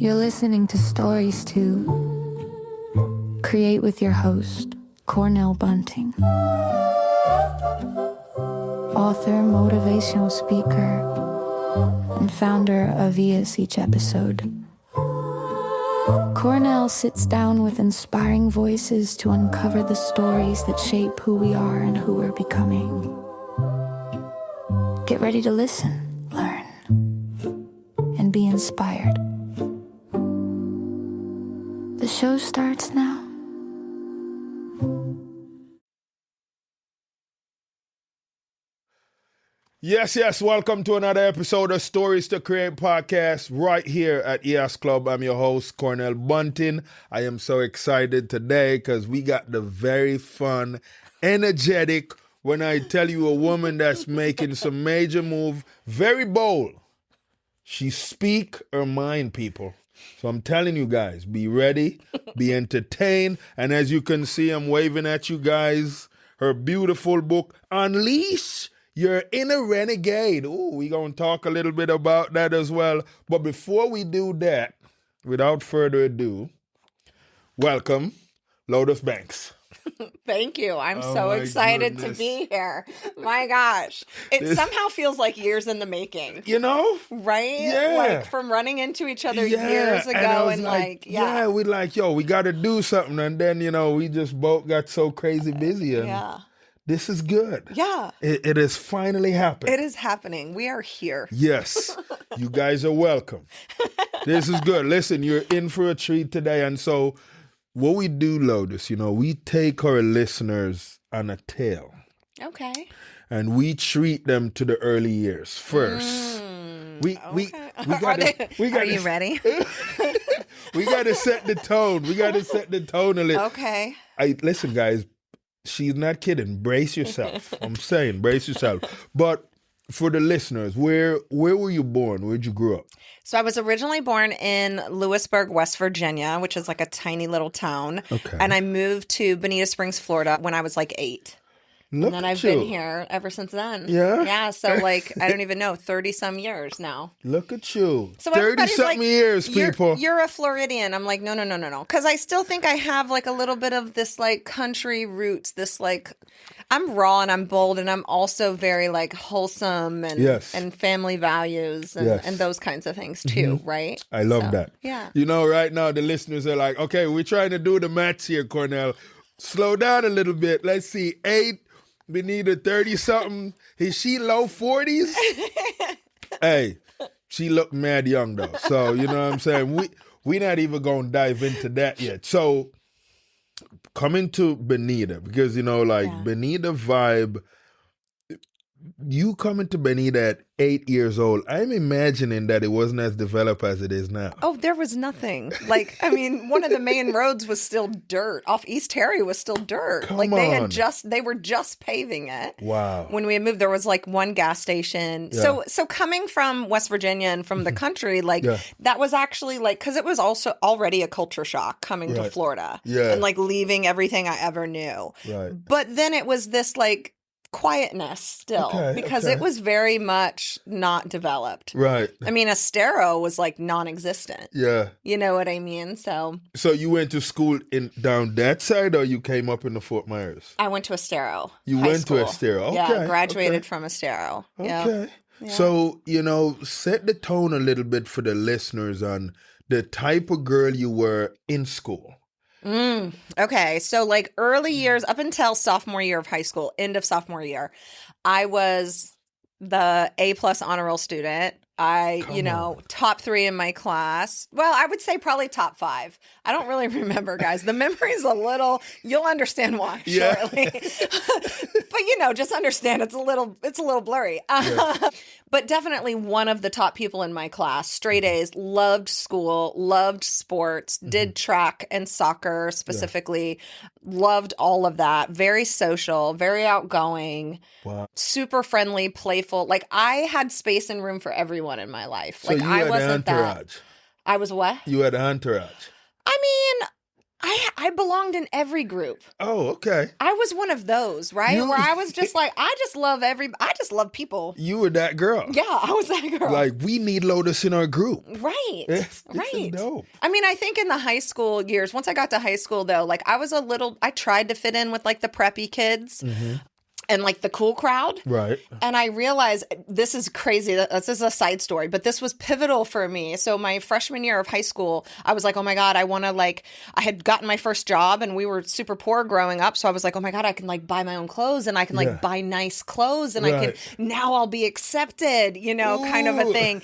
You're listening to Stories to Create with your host, Cornell Bunting. Author, motivational speaker, and founder of ES Each Episode. Cornell sits down with inspiring voices to uncover the stories that shape who we are and who we're becoming. Get ready to listen, learn, and be inspired. The show starts now. Yes. Welcome to another episode of Stories to Create podcast right here at ES Club. I'm your host, Cornell Bunting. I am so excited today because we got the very fun, energetic, when I tell you a woman that's making some major move, very bold. She speak her mind, people. So I'm telling you guys, be ready, be entertained. And as you can see, I'm waving at you guys, her beautiful book, Unleash Your Inner Renegade. Ooh, we're going to talk a little bit about that as well. But before we do that, without further ado, welcome, Lotus Banks. Thank you. I'm so excited to be here. My gosh. It somehow feels like years in the making. You know? Right? Yeah. Like from running into each other years ago and we got to do something. And then, we just both got so crazy busy. And this is good. Yeah. It has finally happened. It is happening. We are here. Yes. You guys are welcome. This is good. Listen, you're in for a treat today. And so what we do, Lotus, we take our listeners on a tale. Okay. And we treat them to the early years first. We got. Are you ready? We got to set the tone. We got to set the tone a little. Okay. Listen, guys. She's not kidding. Brace yourself. I'm saying, brace yourself. But for the listeners, where were you born? Where'd you grow up? So I was originally born in Lewisburg, West Virginia, which is like a tiny little town. Okay. And I moved to Bonita Springs, Florida when I was like 8. Look and then I've been here ever since then. Yeah? Yeah, so I don't even know, 30-some years now. Look at you. So 30-something years, people. You're a Floridian. I'm like, no. Because I still think I have like a little bit of this like country roots, this like, I'm raw and I'm bold and I'm also very like wholesome and family values and those kinds of things too, right? I love that. Yeah. Right now the listeners are like, okay, we're trying to do the maths here, Cornell. Slow down a little bit. Let's see, 8, Benita 30-something. Is she low 40s? Hey, she look mad young though. So, you know what I'm saying? We're not even going to dive into that yet. So, coming to Benita, because, Benita vibe, you coming to Benita at 8 years old, I'm imagining that it wasn't as developed as it is now. Oh, there was nothing. Like, I mean, one of the main roads was still dirt. Off East Harry was still dirt. Come like on. They were just paving it. Wow. When we had moved, there was like one gas station. Yeah. So coming from West Virginia and from the country, that was actually like, because it was also already a culture shock coming to Florida. Yeah. And like leaving everything I ever knew. Right. But then it was this like quietness still because it was very much not developed. Right. I mean, Estero was like non-existent. Yeah. You know what I mean? So you went to school down that side or you came up in the Fort Myers? I went to Estero. You high went school. to Estero. Okay. Yeah, graduated from Estero. Okay. Yeah. So, set the tone a little bit for the listeners on the type of girl you were in school. Okay. So like early years up until sophomore year of high school, end of sophomore year, I was the A+ honor roll student. Top 3 in my class. Well, I would say probably top 5. I don't really remember, guys. The memory's a little, you'll understand why shortly. But just understand it's a little blurry. But definitely one of the top people in my class, straight A's, loved school, loved sports, did track and soccer specifically, loved all of that. Very social, very outgoing, super friendly, playful. Like I had space and room for everyone in my life. So like you I had wasn't an entourage. I was what? You had an entourage. I mean, I belonged in every group. Oh, okay. I was one of those, right? Where I was just like, I just love people. You were that girl. Yeah, I was that girl. Like, we need Lotus in our group. Right. This right. is dope. I mean, I think in the high school years, once I got to high school though, like I tried to fit in with like the preppy kids. And like the cool crowd. Right. And I realized this is crazy. This is a side story, but this was pivotal for me. So my freshman year of high school, I was like, oh my God, I had gotten my first job and we were super poor growing up. So I was like, oh my God, I can like buy my own clothes and I can like buy nice clothes and now I'll be accepted, kind of a thing.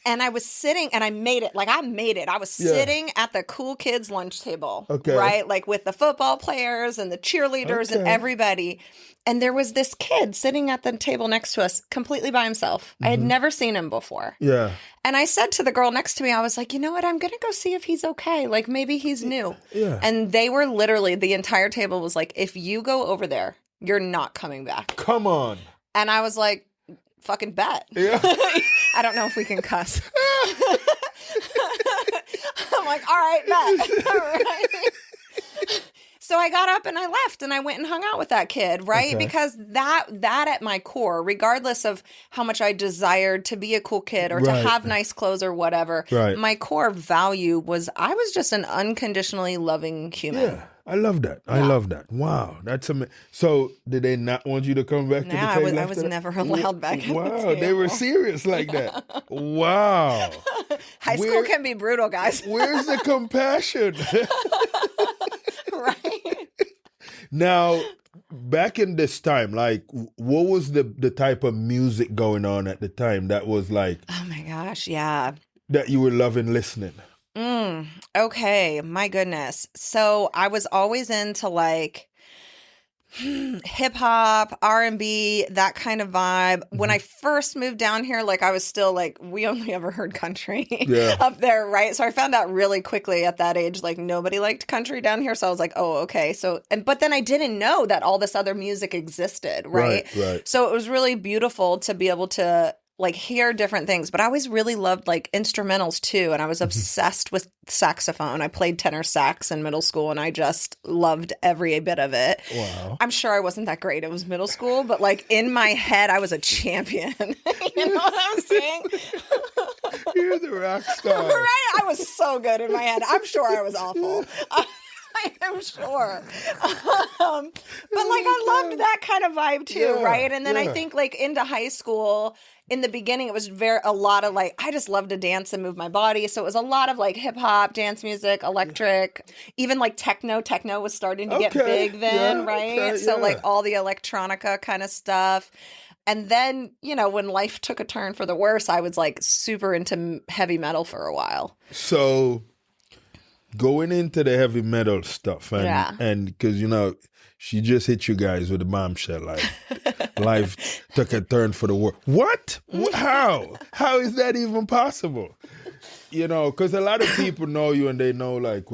And I was sitting and I made it. I was sitting at the cool kids' lunch table, right? Like with the football players and the cheerleaders and everybody. And there was this kid sitting at the table next to us completely by himself. I had never seen him before. Yeah. And I said to the girl next to me, I was like, you know what? I'm going to go see if he's okay. Like maybe he's new. Yeah. And they were literally, the entire table was like, if you go over there, you're not coming back. Come on. And I was like, fucking bet. Yeah. I don't know if we can cuss. I'm like, all right, bet. All right. So I got up and I left and I went and hung out with that kid, right? Okay. Because that at my core, regardless of how much I desired to be a cool kid or to have nice clothes or whatever, my core value was I was just an unconditionally loving human. Yeah. I love that. I love that. Wow. That's amazing. So did they not want you to come back to the table? I was never allowed back at the table. They were serious like that. Wow. High school can be brutal, guys. Where's the compassion? Right. Now, back in this time, like, what was the type of music going on at the time that was like... Oh my gosh, yeah. That you were loving listening? Okay, my goodness. So I was always into like hip hop, R&B, that kind of vibe. When I first moved down here, like I was still like, we only ever heard country up there, right? So I found out really quickly at that age, like nobody liked country down here. So I was like, oh, okay. So, but then I didn't know that all this other music existed, right? Right. So it was really beautiful to be able to like hear different things, but I always really loved like instrumentals too. And I was obsessed with saxophone. I played tenor sax in middle school and I just loved every bit of it. Wow. I'm sure I wasn't that great. It was middle school, but like in my head, I was a champion. You know what I'm saying? You're the rock star. Right? I was so good in my head. I'm sure I was awful. I am sure. But like I loved that kind of vibe too, right? And then I think like into high school, in the beginning, it was a lot of like, I just love to dance and move my body. So it was a lot of like hip hop, dance music, electric, even like techno. Techno was starting to get big then, right? Okay, so like all the electronica kind of stuff. And then, when life took a turn for the worse, I was like super into heavy metal for a while. So going into the heavy metal stuff and because, she just hit you guys with a bombshell. Like, life took a turn for the worse. What? How? How is that even possible? Because a lot of people know you and they know, like,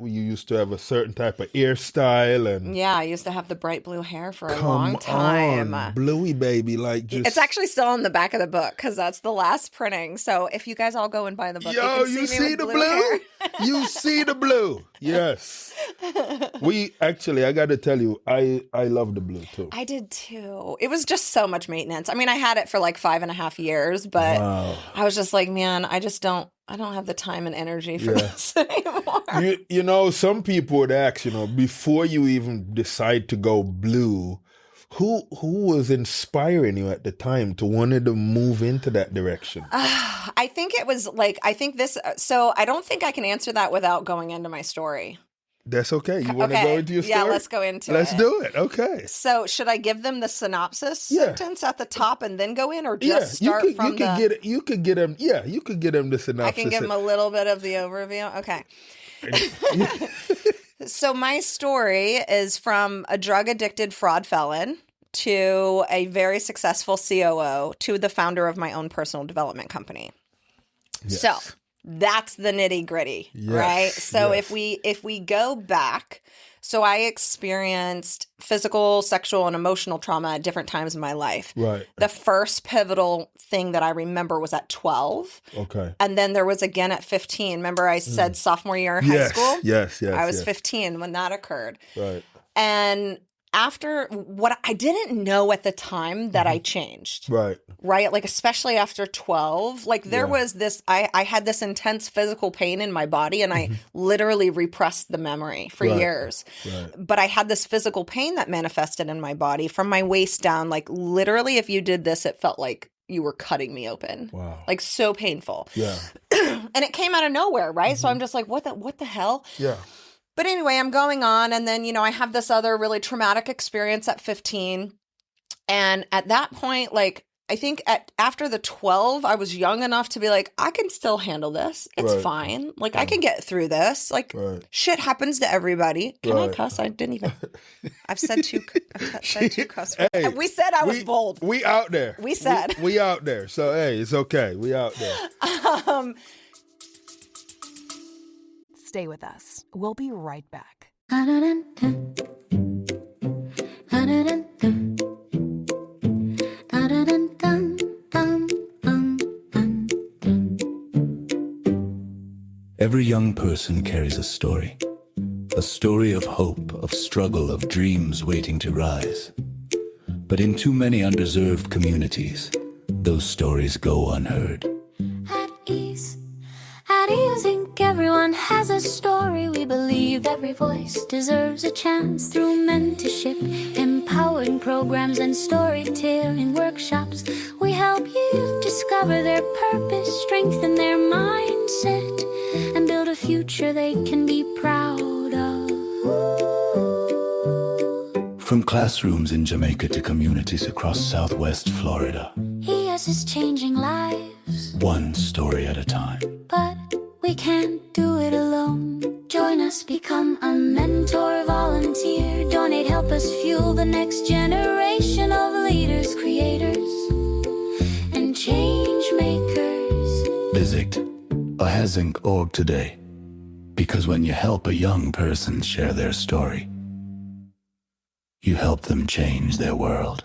you used to have a certain type of hairstyle and... Yeah, I used to have the bright blue hair for a long time. On, Bluey baby, like just... It's actually still on the back of the book because that's the last printing. So if you guys all go and buy the book, you see the blue? You see the blue. Yes. I got to tell you, I love the blue too. I did too. It was just so much maintenance. I mean, I had it for like 5.5 years, but I was just like, man, I don't have the time and energy for this anymore. Some people would ask, before you even decide to go blue, who was inspiring you at the time to wanted to move into that direction? I think it was like, so I don't think I can answer that without going into my story. That's okay. You want to go into your story? Yeah, let's go into it. Let's do it. Okay. So should I give them the synopsis sentence at the top and then go in, or just start from the... You could get them the synopsis. I can give them a little bit of the overview? Okay. So my story is from a drug-addicted fraud felon to a very successful COO to the founder of my own personal development company. Yes. So that's the nitty gritty, Yes, right? So yes. if we go back, so I experienced physical, sexual, and emotional trauma at different times in my life. Right. The first pivotal thing that I remember was at 12. Okay. And then there was again at 15. Remember I said sophomore year in high school? Yes. I was yes. 15 when that occurred. Right. And after what I didn't know at the time that I changed. Right. Right? Like, especially after 12, like there Yeah. was this, I had this intense physical pain in my body and I literally repressed the memory for Right. years. Right. But I had this physical pain that manifested in my body from my waist down. Like literally, if you did this, it felt like you were cutting me open. Wow. Like so painful. Yeah. And it came out of nowhere, right? So I'm just like, what the hell? Yeah. But anyway, I'm going on. And then, I have this other really traumatic experience at 15. And at that point, like, I think after the 12, I was young enough to be like, I can still handle this. It's Right. fine. Like, I can get through this. Like, Right. shit happens to everybody. Can I Right. cuss? I didn't even. I've said two cuss words. Hey, We said I was bold. We out there. We said. We out there. So, hey, it's okay. We out there. Stay with us. We'll be right back. Every young person carries a story of hope, of struggle, of dreams waiting to rise. But in too many underserved communities, those stories go unheard. At ease, Inc. Everyone has a story. We believe every voice deserves a chance. Through mentorship, empowering programs, and storytelling workshops, we help youth discover their purpose, strengthen their mindset, and build a future they can be proud of. From classrooms in Jamaica to communities across Southwest Florida, ES is changing lives, one story at a time. but we can't do it alone. Join us, become a mentor, volunteer, donate, help us fuel the next generation of leaders, creators, and change makers. Visit ahasink.org today, because when you help a young person share their story, you help them change their world.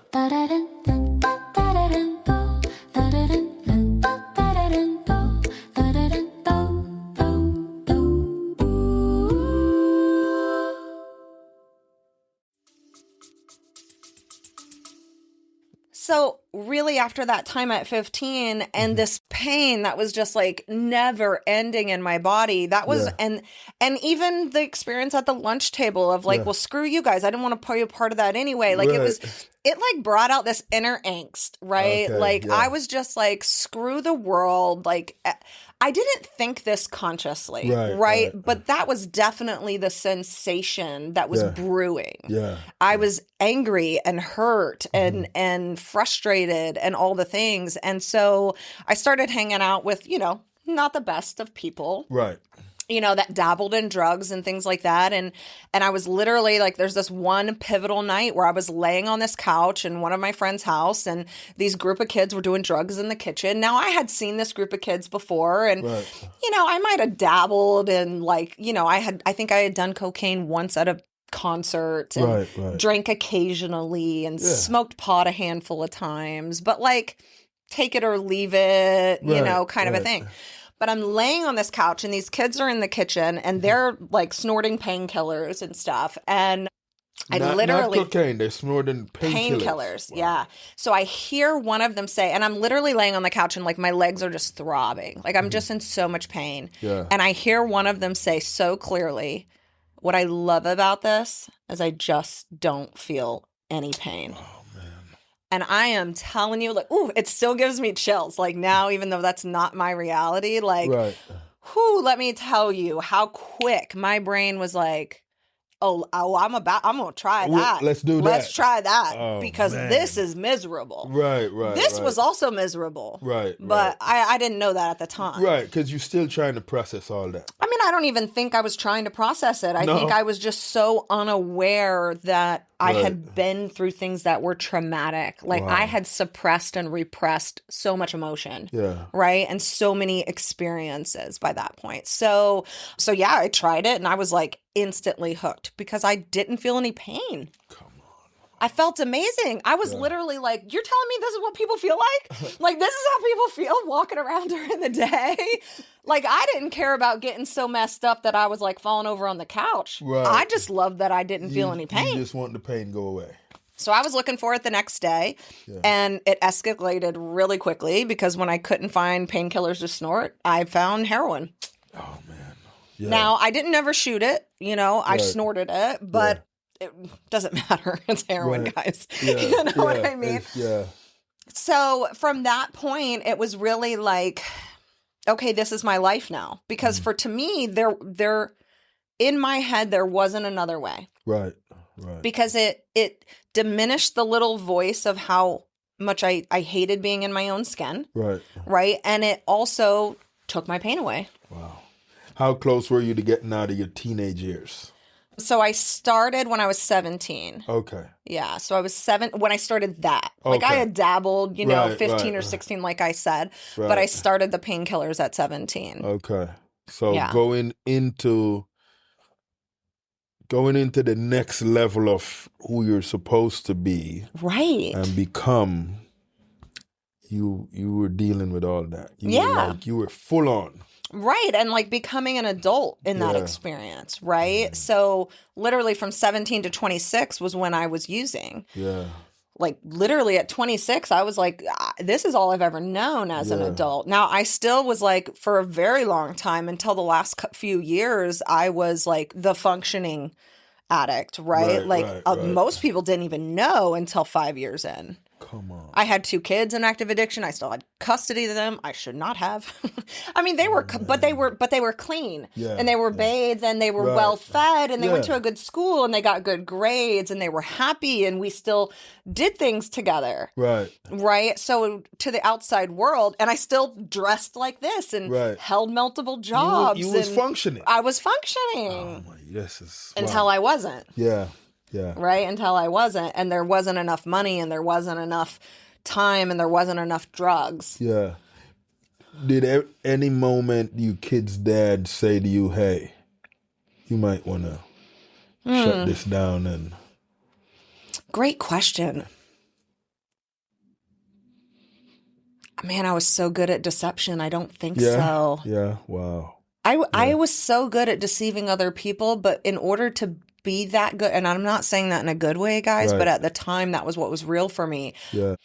So really after that time at 15 and this pain that was just like never ending in my body, that was, and even the experience at the lunch table of like, well, screw you guys. I didn't want to be a part of that anyway. Like it like brought out this inner angst, right? Okay, like I was just like, screw the world. Like I didn't think this consciously, right? But that was definitely the sensation that was brewing. Yeah. I was angry and hurt and frustrated and all the things. And so I started hanging out with, not the best of people. Right. That dabbled in drugs and things like that. And I was literally like, there's this one pivotal night where I was laying on this couch in one of my friend's house and these group of kids were doing drugs in the kitchen. Now I had seen this group of kids before and, I might have dabbled and like, I think I had done cocaine once at a concert and drank occasionally and smoked pot a handful of times, but like take it or leave it, kind of a thing. But I'm laying on this couch and these kids are in the kitchen and they're like snorting painkillers and stuff. And I literally... Not cocaine, they're snorting painkillers. Yeah. So I hear one of them say, and I'm literally laying on the couch and like my legs are just throbbing. Like I'm just in so much pain. Yeah. And I hear one of them say so clearly, what I love about this is I just don't feel any pain. And I am telling you, like, ooh, it still gives me chills. Like now, even though that's not my reality, like, let me tell you how quick my brain was like, oh, I'm going to try that. Let's do that. Let's try that because this is miserable. Right. This was also miserable. Right. But I didn't know that at the time. Right, because you're still trying to process all that. I mean, I don't even think I was trying to process it. I No. think I was just so unaware that I Right. had been through things that were traumatic. Like Wow. I had suppressed and repressed so much emotion. Yeah. Right. And so many experiences by that point. So yeah, I tried it and I was like instantly hooked because I didn't feel any pain. Come on. I felt amazing. I was literally like, you're telling me this is what people feel like? Like, this is how people feel walking around during the day? Like, I didn't care about getting so messed up that I was like falling over on the couch. Right. I just loved that I didn't feel any You pain. just want the pain to go away. So I was looking for it the next day and it escalated really quickly because when I couldn't find painkillers to snort, I found heroin. Oh, man. Yeah. Now, I didn't ever shoot it. You know, I Right. snorted it, but it doesn't matter. It's heroin, Right. guys. Yeah. You know what Yeah. I mean? Yeah. So from that point, it was really like, okay, this is my life now. Because to me, there in my head, there wasn't another way. Right. Right. Because it diminished the little voice of how much I hated being in my own skin. Right. Right. And it also took my pain away. Wow. How close were you to getting out of your teenage years? So I started when I was 17. Okay. Yeah. So I was 7 when I started that. Like I Okay. had dabbled, you know, Right, 15 right. or 16, like I said, but Right. I started the painkillers at 17. Okay. So Yeah. going into the next level of who you're supposed to be Right. and become, you were dealing with all that. You were full on. Right. And like becoming an adult in that Yeah. experience. Right. So literally from 17 to 26 was when I was using. Yeah. Like literally at 26, I was like, this is all I've ever known as an Yeah. adult. Now, I still was like, for a very long time, until the last few years, I was like the functioning addict, right? Right, Like right. most people didn't even know until 5 years in. Come on. I had 2 kids in active addiction. I still had custody of them. I should not have. I mean, they were, but they were clean, Yeah, and they were yeah. bathed, and they were Right. well fed, and they went Yeah. to a good school, and they got good grades, and they were happy, and we still did things together, Right. right? So to the outside world, and I still dressed like this and Right. held multiple jobs. You was and functioning. I was functioning Oh my, this is until I wasn't. Yeah. Yeah. Right? Until I wasn't. And there wasn't enough money and there wasn't enough time and there wasn't enough drugs. Yeah. Did any moment you kid's dad say to you, "Hey, you might want to shut this down"? And Great question. Man, I was so good at deception. I don't think so. Yeah. Wow. I was so good at deceiving other people, but in order to be that good, and I'm not saying that in a good way, guys, Right. but at the time that was what was real for me. Yeah.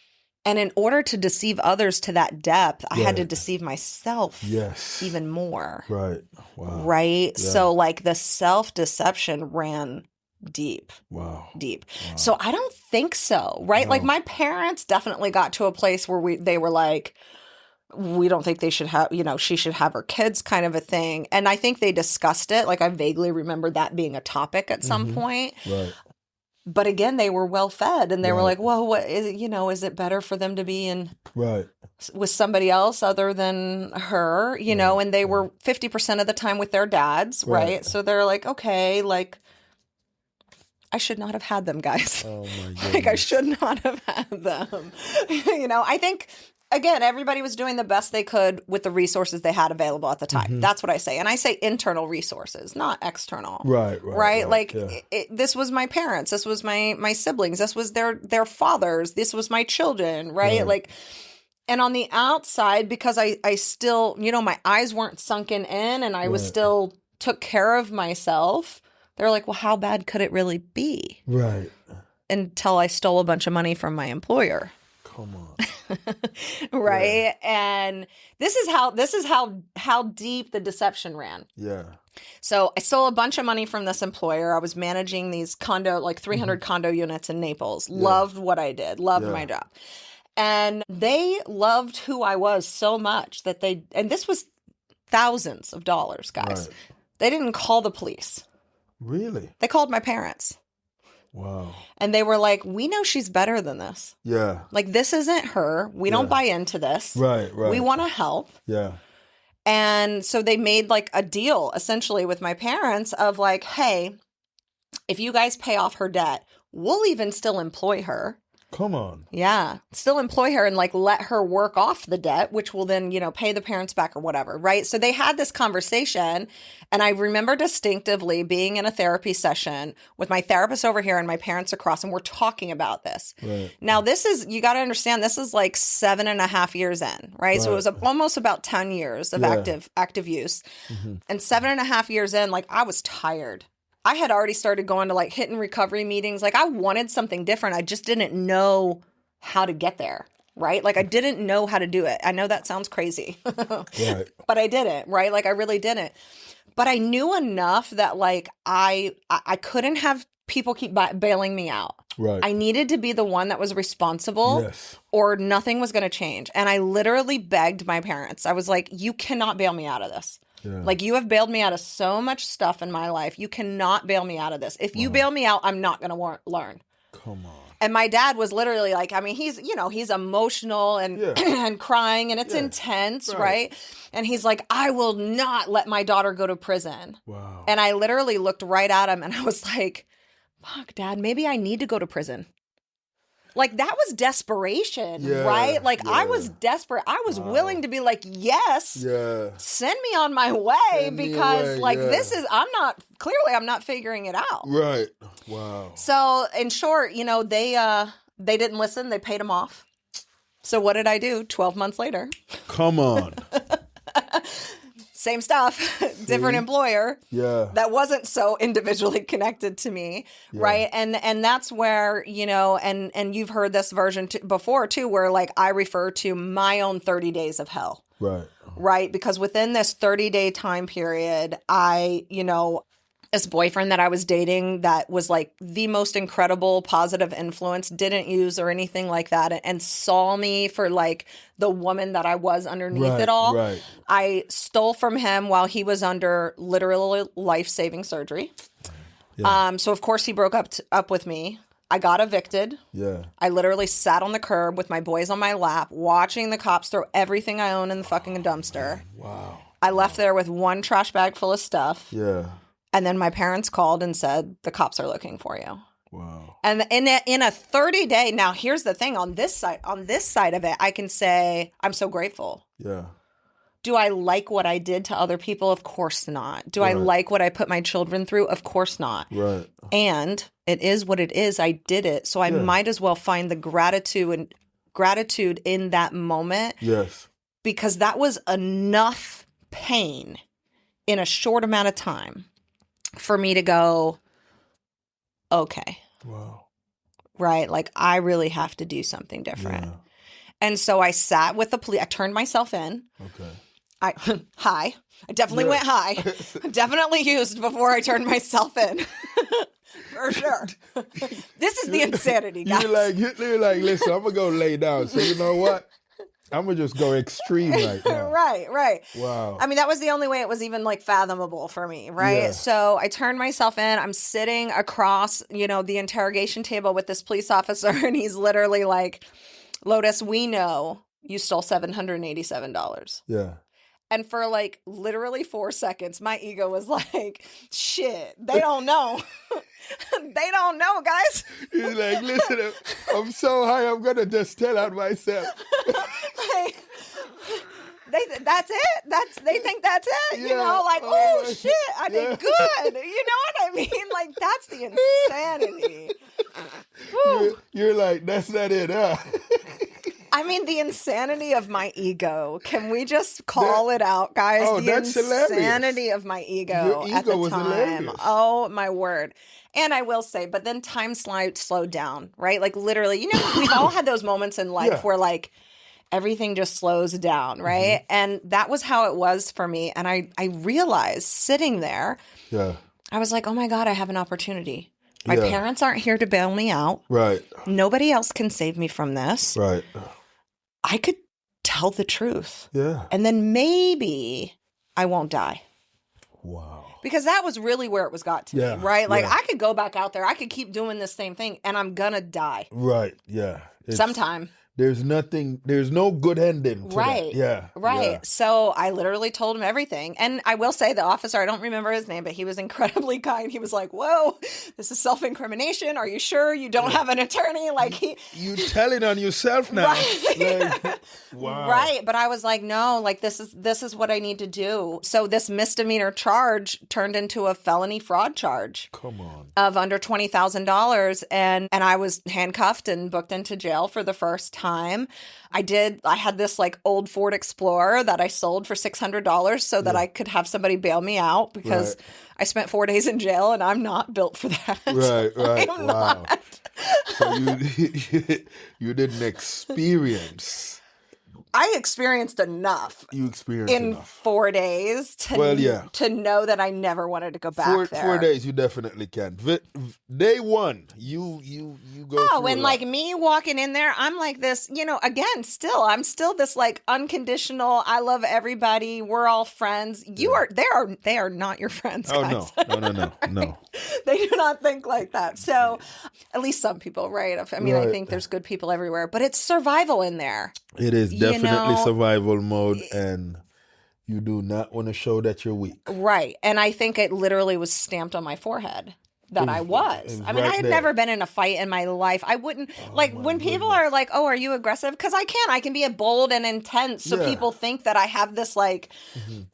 And in order to deceive others to that depth, I had to Right. deceive myself Yes. even more. Right. Wow. Right? Yeah. So like the self-deception ran deep. Wow. So I don't think so, right? Like my parents definitely got to a place where they were like, we don't think they should have, she should have her kids kind of a thing. And I think they discussed it. Like I vaguely remember that being a topic at some point. Right. But again, they were well fed and they were Right. like, well, what is is it better for them to be Right. with somebody else other than her, and they were 50% of the time with their dads, right? Right. So they're like, okay, like I should not have had them, guys. Oh my goodness. Like I should not have had them. I think again, everybody was doing the best they could with the resources they had available at the time. That's what I say. And I say internal resources, not external. Right. Like yeah. this was my parents. This was my siblings. This was their fathers. This was my children. Right. Right. Like, and on the outside, because I still, my eyes weren't sunken in and I was Right. still took care of myself. They're like, well, how bad could it really be? Right. Until I stole a bunch of money from my employer. Come on. Right. And this is how deep the deception ran. Yeah. So I stole a bunch of money from this employer. I was managing these 300 condo units in Naples. Loved what I did. Loved Yeah. my job. And they loved who I was so much that and this was thousands of dollars, guys. Right. They didn't call the police. Really? They called my parents. Wow. And they were like, we know she's better than this. Yeah. Like, this isn't her. We don't buy into this. Right. We want to help. Yeah. And so they made like a deal essentially with my parents of like, hey, if you guys pay off her debt, we'll even still employ her. Come on. Yeah. Still employ her and like let her work off the debt, which will then, pay the parents back or whatever. Right. So they had this conversation. And I remember distinctively being in a therapy session with my therapist over here and my parents across, and we're talking about this. Right. Now, you got to understand, this is like 7.5 years in, right? So it was almost about 10 years of active use. Mm-hmm. And 7.5 years in, like I was tired. I had already started going to like hit and recovery meetings. Like I wanted something different. I just didn't know how to get there, right? Like I didn't know how to do it. I know that sounds crazy, Right. but I didn't, right? Like I really didn't. But I knew enough that like I couldn't have people keep bailing me out. Right. I needed to be the one that was responsible, or nothing was going to change. And I literally begged my parents. I was like, you cannot bail me out of this. Yeah. Like you have bailed me out of so much stuff in my life. You cannot bail me out of this. If you bail me out, I'm not going to learn. Come on. And my dad was literally like, I mean, he's emotional and and crying, and it's intense, right? And he's like, I will not let my daughter go to prison. Wow. And I literally looked right at him and I was like, fuck, Dad, maybe I need to go to prison. Like that was desperation, right? Like I was desperate. I was willing to be like, yes, send me on my way because this is, I'm not figuring it out. Right. Wow. So in short, they didn't listen. They paid him off. So what did I do 12 months later? Come on. Same stuff, different employer. Yeah. That wasn't so individually connected to me. Yeah. Right. And that's where, and you've heard this version before too, where like I refer to my own 30 days of hell. Right. Right. Because within this 30-day time period, this boyfriend that I was dating that was like the most incredible positive influence, didn't use or anything like that, and saw me for like the woman that I was underneath it all. Right. I stole from him while he was under literal life-saving surgery. Yeah. So of course he broke up with me. I got evicted. Yeah. I literally sat on the curb with my boys on my lap, watching the cops throw everything I own in the fucking dumpster. Wow. I left there with one trash bag full of stuff. Yeah. And then my parents called and said, the cops are looking for you. Wow. And in a 30-day, now here's the thing, on this side of it, I can say, I'm so grateful. Yeah. Do I like what I did to other people? Of course not. Do I like what I put my children through? Of course not. Right. And it is what it is. I did it. So I might as well find the gratitude in that moment. Yes. Because that was enough pain in a short amount of time for me to go, okay. Wow. Right? Like, I really have to do something different. Yeah. And so I sat with the police. I turned myself in. Okay. I definitely went high. Definitely used before I turned myself in. For sure. This is the insanity, guys. You're like, listen, I'm going to go lay down. So you know what? I'm going to just go extreme right now. Right. Wow. I mean, that was the only way it was even like fathomable for me, right? Yeah. So I turned myself in. I'm sitting across, the interrogation table with this police officer, and he's literally like, Lotus, we know you stole $787. Yeah. And for like literally 4 seconds, my ego was like, shit, they don't know. They don't know, guys. He's like, listen, I'm so high, I'm going to just tell out myself. That's it. They think that's it. Oh shit, I did good. You know what I mean? Like, that's the insanity. You're like, that's not it, huh? I mean, the insanity of my ego. Can we just call it out, guys? Oh, that's hilarious. The insanity of my ego at the time. Hilarious. Oh, my word. And I will say, but then time slowed down, right? Like, literally, we've all had those moments in life where, like, everything just slows down, right? Mm-hmm. And that was how it was for me. And I realized sitting there, I was like, oh, my God, I have an opportunity. My parents aren't here to bail me out. Right. Nobody else can save me from this. Right. I could tell the truth. Yeah. And then maybe I won't die. Wow. Because that was really where it got to me, right? Like, I could go back out there. I could keep doing this same thing, and I'm going to die. Right. Yeah. Sometime. there's no good ending to Right. that. Yeah. Right. Yeah. So I literally told him everything. And I will say the officer, I don't remember his name, but he was incredibly kind. He was like, whoa, this is self-incrimination. Are you sure you don't have an attorney? Like You telling on yourself now. Right. Like, wow. Right. But I was like, no, like this is what I need to do. So this misdemeanor charge turned into a felony fraud charge. Come on. Of under $20,000. And I was handcuffed and booked into jail for the first time. I had this like old Ford Explorer that I sold for $600 so that I could have somebody bail me out because I spent 4 days in jail and I'm not built for that. Right. I'm Wow. not. So you didn't experience. I experienced enough You experienced in enough. 4 days to know that I never wanted to go back there. 4 days you definitely can. Day one, you go Oh, through and a like lot. me walking in there, I'm like this, again, I'm still this like unconditional, I love everybody, we're all friends. They are not your friends, Oh guys. no. They do not think like that. So at least some people, right? I mean, I Right. think there's good people everywhere, but it's survival in there. It is definitely know, survival mode, and you do not want to show that you're weak. Right. And I think it literally was stamped on my forehead that I was. I mean, right I had there. never been in a fight in my life. I wouldn't, like, when people are like, oh, are you aggressive? Because I can be bold and intense. So Yeah. people think that I have this, like,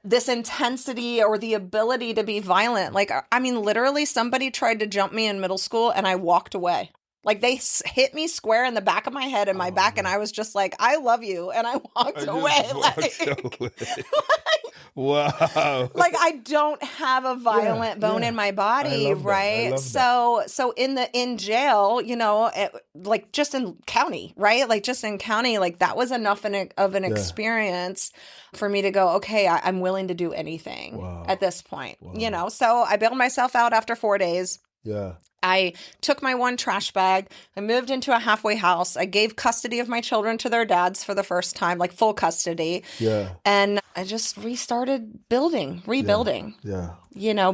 this intensity or the ability to be violent. Like, I mean, literally, somebody tried to jump me in middle school and I walked away. Like, they hit me square in the back of my head and my back, and I was just like, I love you. And I walked I just away. walked away. Wow. Like, I don't have a violent bone in my I body, love that. I right? love So in jail, like just in county, right? Like just in county, like that was enough of an experience for me to go, okay, I'm willing to do anything at this point, So I bailed myself out after 4 days. Yeah. I took my one trash bag. I moved into a halfway house. I gave custody of my children to their dads for the first time, like full custody. Yeah. And I just restarted rebuilding,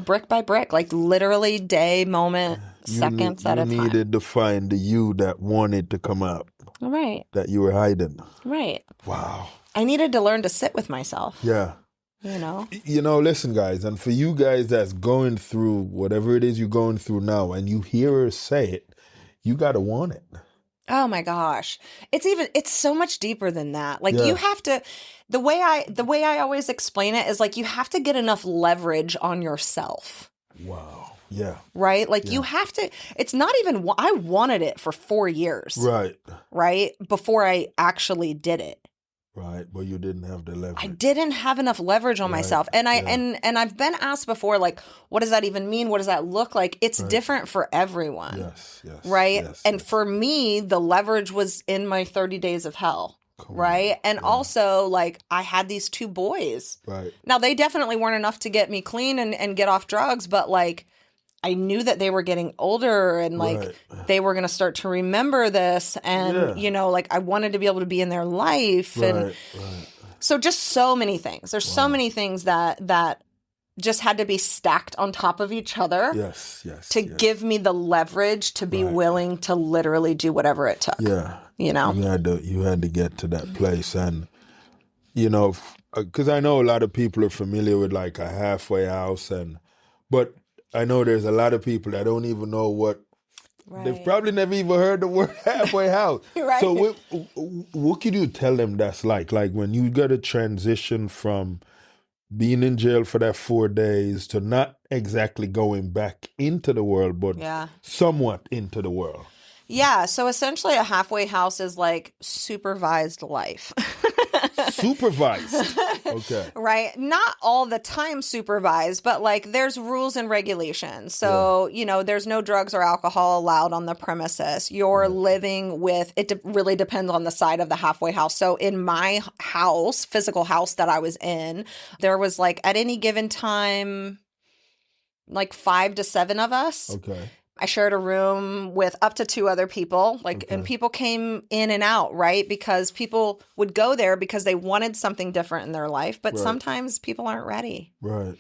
brick by brick, like literally day, moment, seconds at a time. You needed to find the you that wanted to come out, Right. that you were hiding. Right. Wow. I needed to learn to sit with myself. Yeah. Listen, guys, and for you guys that's going through whatever it is you're going through now, and you hear her say it, you got to want it. Oh my gosh. It's so much deeper than that. Like you have to, the way I always explain it is like, you have to get enough leverage on yourself. Wow. Yeah. Right? Like you have to, it's not even, I wanted it for 4 years. Right. Right? Before I actually did it. Right, but you didn't have the leverage. I didn't have enough leverage on myself. And and I've been asked before, like, what does that even mean? What does that look like? It's different for everyone. Yes. Right? Yes, and for me, the leverage was in my 30 days of hell. Right? And also, like, I had these 2 boys. Right. Now, they definitely weren't enough to get me clean and get off drugs, but like, I knew that they were getting older and like they were going to start to remember this. And, like I wanted to be able to be in their life. And so just so many things. There's so many things that just had to be stacked on top of each other. Yes. To give me the leverage to be willing to literally do whatever it took. Yeah. You had to get to that place. And, because I know a lot of people are familiar with like a halfway house but I know there's a lot of people that don't even know what, they've probably never even heard the word halfway house. Right. So what could you tell them that's like when you got to transition from being in jail for that 4 days to not exactly going back into the world, but somewhat into the world? Yeah. So essentially a halfway house is like supervised life. Supervised. Okay. Right. Not all the time supervised, but like there's rules and regulations. So, there's no drugs or alcohol allowed on the premises. You're living with, it really depends on the side of the halfway house. So in my house, physical house that I was in, there was like at any given time, like 5 to 7 of us. Okay. I shared a room with up to 2 other people, and people came in and out, right? Because people would go there because they wanted something different in their life, but sometimes people aren't ready. Right.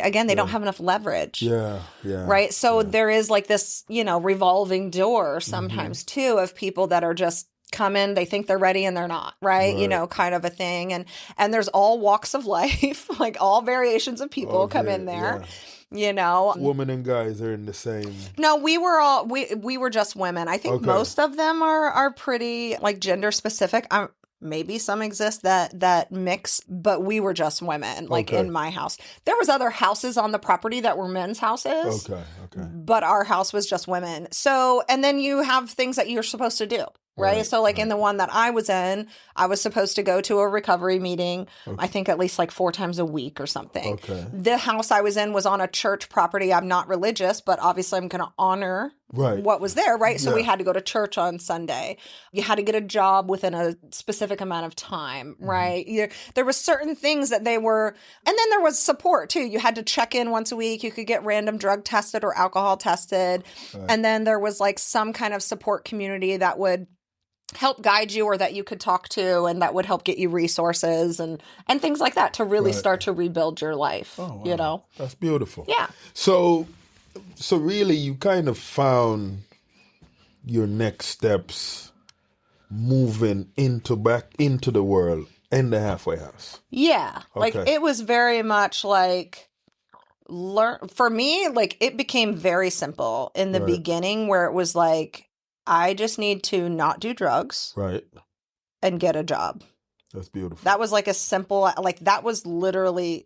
Again, they don't have enough leverage. Yeah. Right. So there is like this, revolving door sometimes too of people that are just come in, they think they're ready and they're not, right? You know, kind of a thing. And there's all walks of life, like all variations of people come in there. Yeah. You know, Women and guys are in the same. no, we were just women. I think most of them are pretty like gender specific. Maybe some exist that mix, but we were just women, like in my house. There was other houses on the property that were men's houses. Okay. But our house was just women. So, and then you have things that you're supposed to do. Right. So like in the one that I was in, I was supposed to go to a recovery meeting, I think at least like 4 times a week or something. The house I was in was on a church property. I'm not religious, but obviously I'm going to honor what was there. Right. So we had to go to church on Sunday. You had to get a job within a specific amount of time. Right. There was certain things that they were. And then there was support too. You had to check in once a week. You could get random drug tested or alcohol tested. And then there was like some kind of support community that would help guide you or that you could talk to and that would help get you resources and things like that to really start to rebuild your life. Oh, wow. You know? That's beautiful. Yeah. So really you kind of found your next steps moving back into the world in the halfway house. Yeah. Like it was very much like for me, like it became very simple in the beginning where it was like, I just need to not do drugs. Right. And get a job. That's beautiful. That was like a simple, like that was literally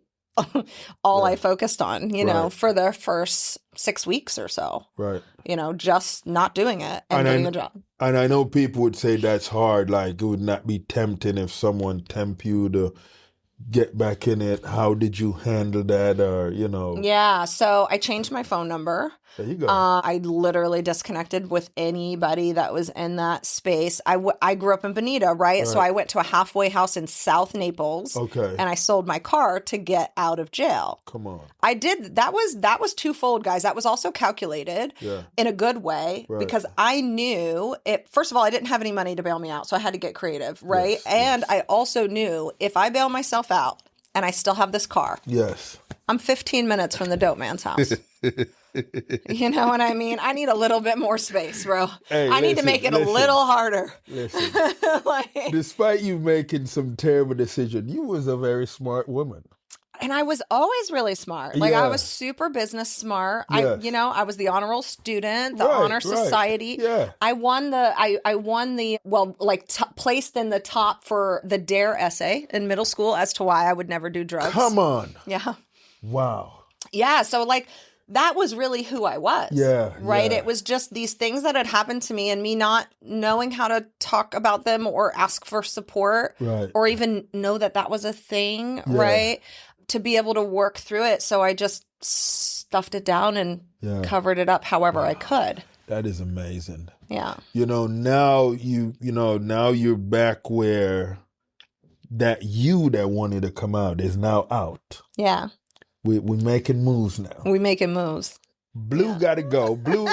all I focused on, you know, for the first 6 weeks or so. Right. You know, just not doing it and getting a job. And I know people would say that's hard. Like it would not be tempting if someone tempt you to get back in it. How did you handle that? Or, you know? Yeah. So I changed my phone number. There you go. I literally disconnected with anybody that was in that space. I grew up in Bonita, right? So I went to a halfway house in South Naples. Okay. And I sold my car to get out of jail. Come on. I did. That was twofold, guys. That was also calculated in a good way because I knew it. First of all, I didn't have any money to bail me out. So I had to get creative, right? Yes, and I also knew if I bail myself out and I still have this car. Yes. I'm 15 minutes from the dope man's house. You know what I mean? I need a little bit more space, bro. Hey, I need to make it a little harder. Listen, despite you making some terrible decisions, you was a very smart woman. And I was always really smart. Like I was super business smart. Yes. I was the honor roll student, the honor society. Yeah. I won placed in the top for the DARE essay in middle school as to why I would never do drugs. Come on. Yeah. Wow. Yeah. So like that was really who I was. Yeah. Right. Yeah. It was just these things that had happened to me and me not knowing how to talk about them or ask for support or even know that was a thing. Yeah. Right. To be able to work through it. So I just stuffed it down and covered it up however I could. That is amazing. Yeah. Now now you're back where that wanted to come out is now out. Yeah. We're making moves now. We're making moves. Blue got to go. Blue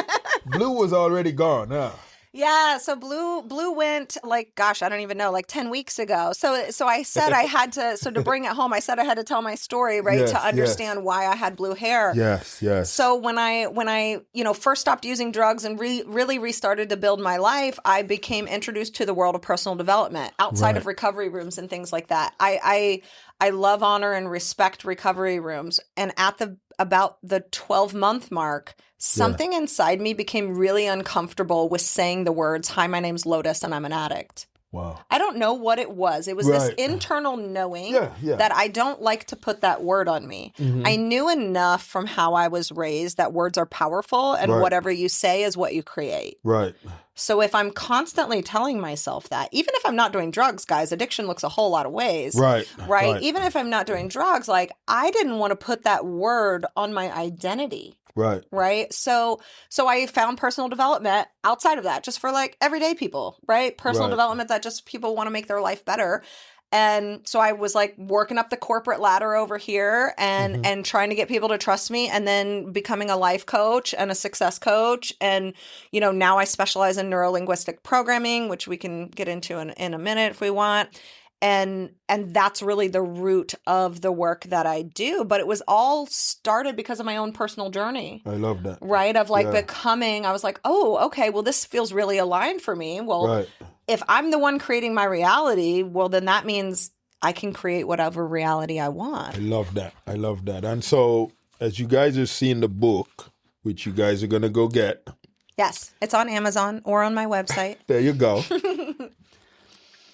was already gone, huh? Yeah, so Blue went like, gosh, I don't even know, like 10 weeks ago. So I said I had to, to bring it home, I said I had to tell my story, right, to understand why I had blue hair. Yes, yes. So when I first stopped using drugs and really restarted to build my life, I became introduced to the world of personal development outside of recovery rooms and things like that. I love, honor, and respect recovery rooms. And at about the 12-month mark, something inside me became really uncomfortable with saying the words, "Hi, my name's Lotus and I'm an addict." Wow. I don't know what it was. It was this internal knowing that I don't like to put that word on me. Mm-hmm. I knew enough from how I was raised that words are powerful and whatever you say is what you create. Right. So if I'm constantly telling myself that, even if I'm not doing drugs, guys, addiction looks a whole lot of ways. Right. Even if I'm not doing drugs, like I didn't want to put that word on my identity. Right. So I found personal development outside of that, just for like everyday people, right? Personal development that just people want to make their life better. And so I was like working up the corporate ladder over here and trying to get people to trust me, and then becoming a life coach and a success coach. And, now I specialize in neuro-linguistic programming, which we can get into in a minute if we want. and that's really the root of the work that I do. But it was all started because of my own personal journey. I love that. Right? Of like becoming, I was like, oh, okay, well, this feels really aligned for me. Well, if I'm the one creating my reality, well, then that means I can create whatever reality I want. I love that. I love that. And so as you guys are seeing the book, which you guys are going to go get. Yes, it's on Amazon or on my website. There you go.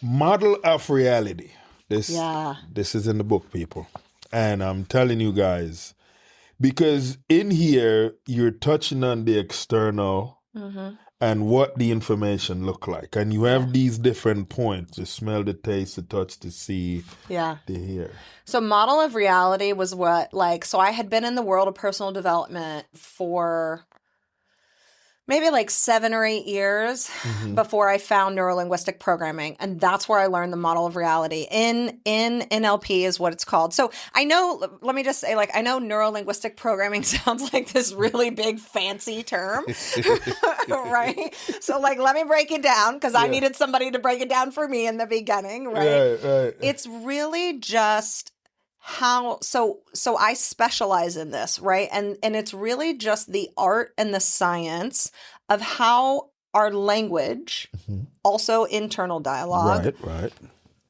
Model of reality. This is in the book, people. And I'm telling you guys, because in here, you're touching on the external and what the information look like. And you have these different points: the smell, the taste, the touch, the see, the hear. So model of reality was what, like, so I had been in the world of personal development for maybe like 7 or 8 years before I found neurolinguistic programming. And that's where I learned the model of reality. In NLP is what it's called. So I know, let me just say, like, I know neurolinguistic programming sounds like this really big fancy term, right? So like, let me break it down, because I needed somebody to break it down for me in the beginning, right? Right. It's really just how, so I specialize in this, right? And it's really just the art and the science of how our language, also internal dialogue,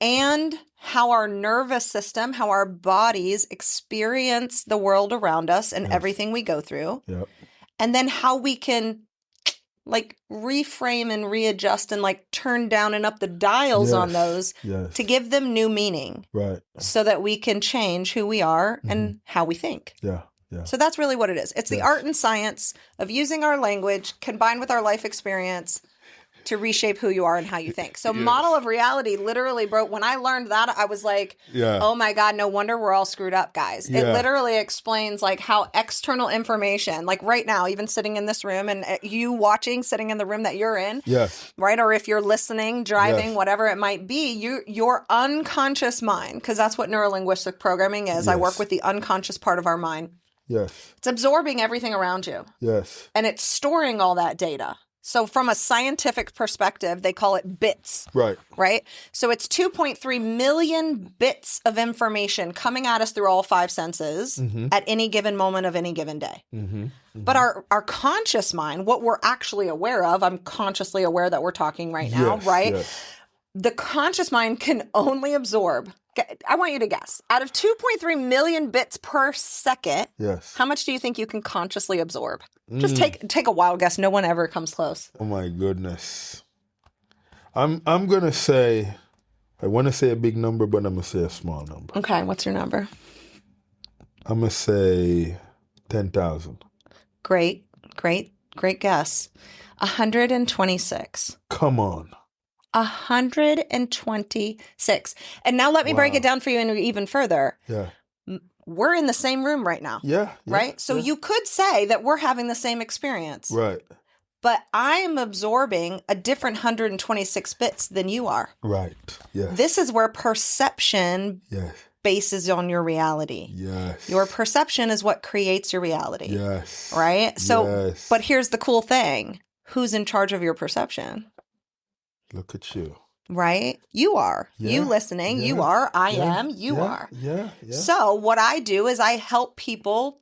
and how our nervous system, how our bodies experience the world around us and everything we go through. And then how we can like reframe and readjust and like turn down and up the dials on those to give them new meaning. So that we can change who we are and how we think. So that's really what it is. It's the art and science of using our language combined with our life experience to reshape who you are and how you think. So model of reality literally broke. When I learned that, I was like, oh my God, no wonder we're all screwed up, guys. It literally explains like how external information, like right now, even sitting in this room and you watching, sitting in the room that you're in, right? Or if you're listening, driving, whatever it might be, your unconscious mind, because that's what neurolinguistic programming is. I work with the unconscious part of our mind. It's absorbing everything around you. And it's storing all that data. So from a scientific perspective, they call it bits. Right? So it's 2.3 million bits of information coming at us through all 5 senses at any given moment of any given day. But our conscious mind, what we're actually aware of, I'm consciously aware that we're talking right now, right? The conscious mind can only absorb, I want you to guess, out of 2.3 million bits per second, how much do you think you can consciously absorb? Just take a wild guess. No one ever comes close. Oh my goodness. I'm going to say, I want to say a big number, but I'm going to say a small number. Okay, what's your number? I'm going to say 10,000. Great guess. 126. Come on. 126. And now let me break it down for you even further. We're in the same room right now. Right? So you could say that we're having the same experience. But I'm absorbing a different 126 bits than you are. This is where perception bases on your reality. Your perception is what creates your reality. Right? So, but here's the cool thing. Who's in charge of your perception? Look at you. Right? You are. You listening. You are. I am. You are. So what I do is I help people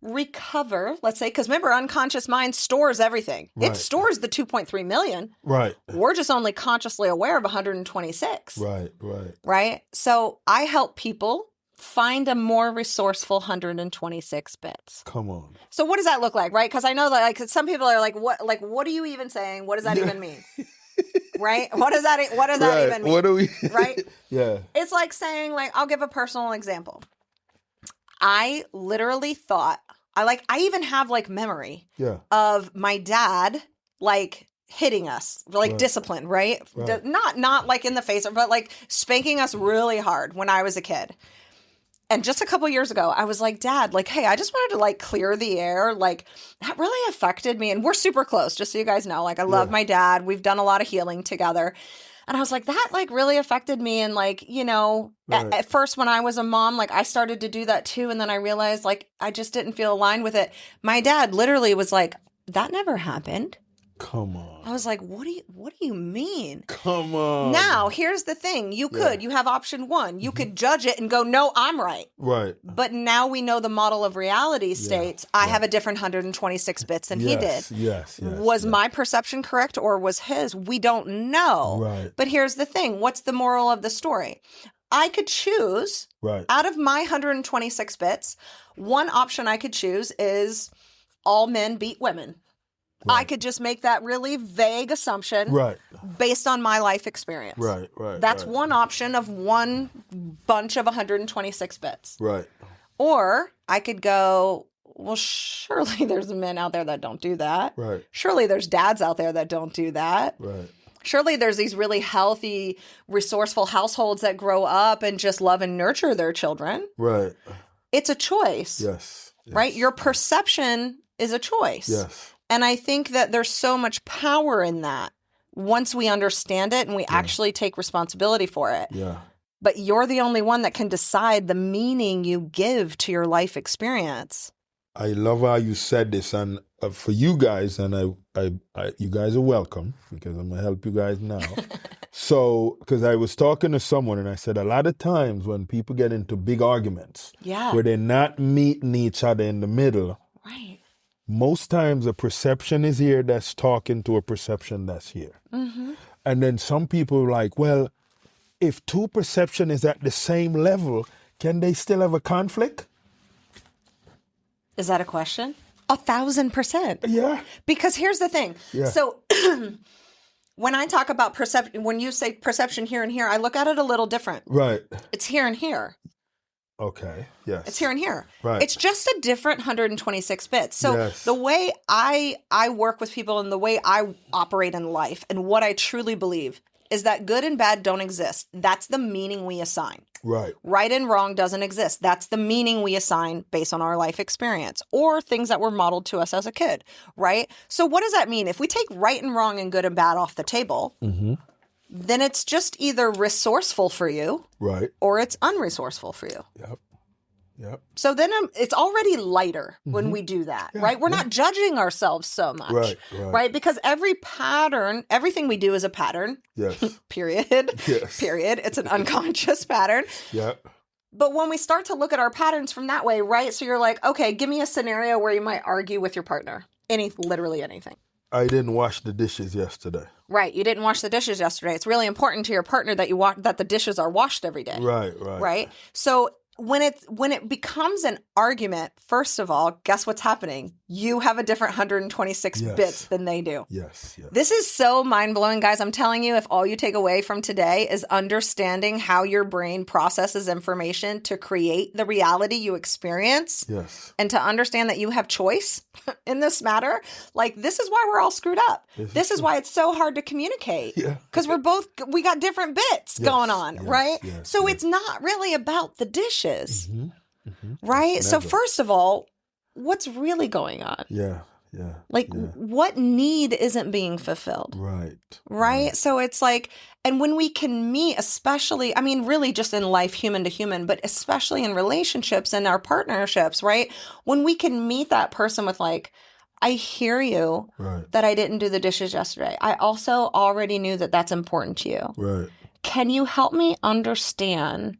recover, let's say, because remember, unconscious mind stores everything. It stores the 2.3 million. We're just only consciously aware of 126. Right? So I help people find a more resourceful 126 bits. Come on. So what does that look like, right? Because I know that like some people are like, what are you even saying? What does that even mean? Right? What does that even mean? What do we right? It's like saying, like, I'll give a personal example. I literally thought I even have like memory of my dad like hitting us, like discipline, right? Not like in the face, but like spanking us really hard when I was a kid. And just a couple years ago, I was like, Dad, like, hey, I just wanted to like clear the air. Like that really affected me. And we're super close, just so you guys know. Like I love my dad. We've done a lot of healing together. And I was like, that like really affected me. And like, you know, at first when I was a mom, like I started to do that too. And then I realized like I just didn't feel aligned with it. My dad literally was like, that never happened. Come on. I was like, what do you mean? Come on. Now, here's the thing. You have option one. You could judge it and go, no, I'm right. Right. But now we know the model of reality states, I have a different 126 bits than he did. Yes. Was my perception correct or was his? We don't know. Right. But here's the thing. What's the moral of the story? I could choose, out of my 126 bits, one option I could choose is all men beat women. Right. I could just make that really vague assumption based on my life experience. Right. That's one option of one bunch of 126 bits. Right. Or I could go, well, surely there's men out there that don't do that. Right. Surely there's dads out there that don't do that. Right. Surely there's these really healthy, resourceful households that grow up and just love and nurture their children. Right. It's a choice. Yes. Right? Your perception is a choice. Yes. And I think that there's so much power in that once we understand it and we actually take responsibility for it. Yeah. But you're the only one that can decide the meaning you give to your life experience. I love how you said this, and for you guys, and I you guys are welcome because I'm gonna help you guys now. So, because I was talking to someone and I said a lot of times when people get into big arguments, where they're not meeting each other in the middle, right? Most times a perception is here that's talking to a perception that's here, and then some people are like, well, if two perception is at the same level, can they still have a conflict? Is that a question? 1,000%. Yeah. Because here's the thing. Yeah. So when I talk about perception, when you say perception here and here, I look at it a little different. Right. It's here and here. Okay. Yes. It's here and here. Right. It's just a different 126 bits. So the way I work with people and the way I operate in life and what I truly believe is that good and bad don't exist. That's the meaning we assign. Right. Right and wrong doesn't exist. That's the meaning we assign based on our life experience or things that were modeled to us as a kid, right? So what does that mean? If we take right and wrong and good and bad off the table, then it's just either resourceful for you, right, or it's unresourceful for you. Yep. Yep. So then it's already lighter when we do that, right? We're not judging ourselves so much, right? Because every pattern, everything we do is a pattern. Yes. Period. Yes. Period. It's an unconscious pattern. Yep. But when we start to look at our patterns from that way, right? So you're like, okay, give me a scenario where you might argue with your partner. Literally anything. I didn't wash the dishes yesterday. Right. You didn't wash the dishes yesterday. It's really important to your partner that that the dishes are washed every day. Right. Right. So when it becomes an argument, first of all, guess what's happening? You have a different 126 bits than they do. Yes. This is so mind-blowing, guys. I'm telling you, if all you take away from today is understanding how your brain processes information to create the reality you experience, and to understand that you have choice in this matter, like this is why we're all screwed up. This is why it's so hard to communicate. Because we got different bits going on, right? So it's not really about the dishes, right? So first of all, what's really going on? Like what need isn't being fulfilled? Right? So it's like, and when we can meet, especially, I mean, really just in life, human to human, but especially in relationships and our partnerships, right? When we can meet that person with like, I hear you that I didn't do the dishes yesterday. I also already knew that that's important to you. Right. Can you help me understand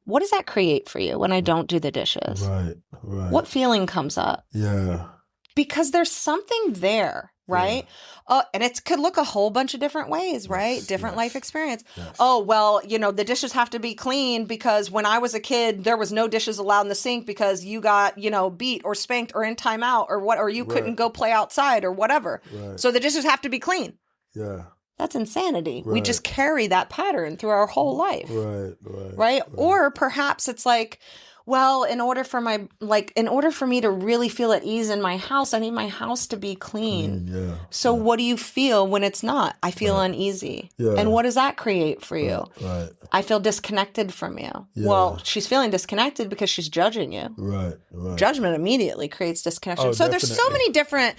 what does that create for you when I don't do the dishes? Right. What feeling comes up? Yeah. Because there's something there, right? And it could look a whole bunch of different ways, right? Different life experience. Oh, well, the dishes have to be clean because when I was a kid, there was no dishes allowed in the sink because you got, beat or spanked or in timeout or you couldn't go play outside or whatever. So the dishes have to be clean. Yeah. That's insanity. We just carry that pattern through our whole life. Right. Or perhaps it's like, well, in order for me to really feel at ease in my house, I need my house to be clean. So what do you feel when it's not? I feel uneasy. And what does that create for you? I feel disconnected from you. Well, she's feeling disconnected because she's judging you. Judgment immediately creates disconnection. So there's so many different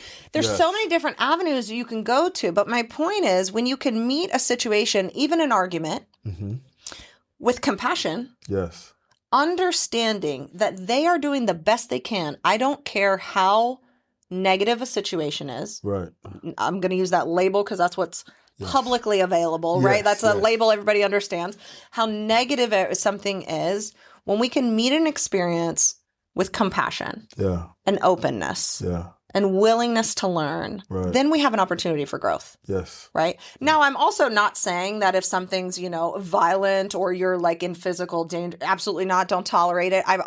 avenues you can go to. But my point is, when you can meet a situation, even an argument, with compassion. Understanding that they are doing the best they can. I don't care how negative a situation is. Right. I'm going to use that label because that's what's publicly available, right? Yes, That's a yes. label everybody understands. How negative something is when we can meet an experience with compassion Yeah. and openness Yeah. and willingness to learn, Right. then we have an opportunity for growth. Yes. Right. Now, I'm also not saying that if something's, violent or you're like in physical danger, absolutely not. Don't tolerate it. I'm